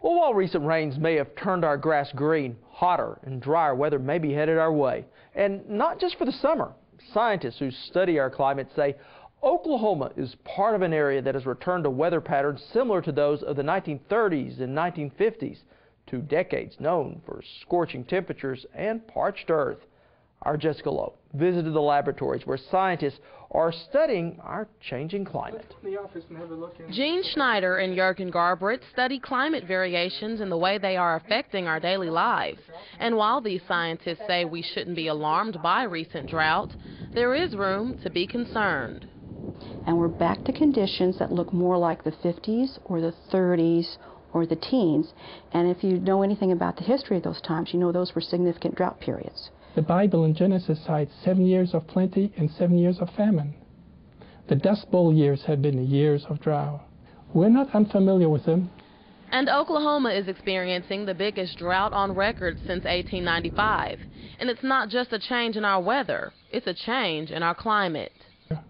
Well, while recent rains may have turned our grass green, hotter and drier weather may be headed our way. And not just for the summer. Scientists who study our climate say Oklahoma is part of an area that has returned to weather patterns similar to those of the 1930s and 1950s, 2 decades known for scorching temperatures and parched earth. Our Jessica Lowe visited the laboratories where scientists are studying our changing climate. Gene Schneider and Jürgen Garbritz study climate variations and the way they are affecting our daily lives. And while these scientists say we shouldn't be alarmed by recent drought, there is room to be concerned. And we're back to conditions that look more like the 50s or the 30s or the teens. And if you know anything about the history of those times, you know those were significant drought periods. The Bible in Genesis cites 7 years of plenty and 7 years of famine. The Dust Bowl years have been the years of drought. We're not unfamiliar with them. And Oklahoma is experiencing the biggest drought on record since 1895. And it's not just a change in our weather, it's a change in our climate.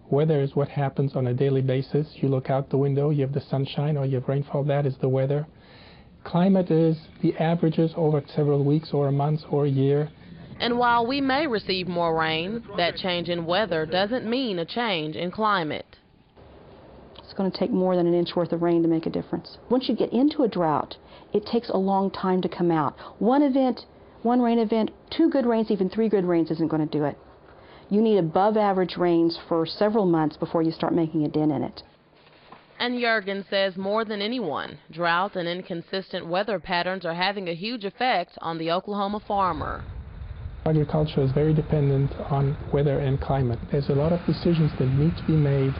Weather is what happens on a daily basis. You look out the window, you have the sunshine or you have rainfall, that is the weather. Climate is the averages over several weeks or a month or a year. And while we may receive more rain, that change in weather doesn't mean a change in climate. It's going to take more than an inch worth of rain to make a difference. Once you get into a drought, it takes a long time to come out. One rain event, 2 good rains, even 3 good rains isn't going to do it. You need above average rains for several months before you start making a dent in it. And Jürgen says more than anyone, drought and inconsistent weather patterns are having a huge effect on the Oklahoma farmer. Agriculture is very dependent on weather and climate. There's a lot of decisions that need to be made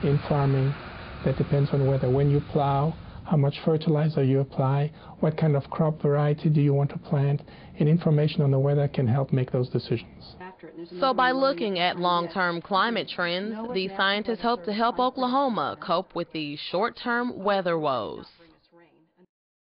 in farming that depends on weather. When you plow, how much fertilizer you apply, what kind of crop variety do you want to plant, and information on the weather can help make those decisions. So by looking at long-term climate trends, these scientists hope to help Oklahoma cope with these short-term weather woes.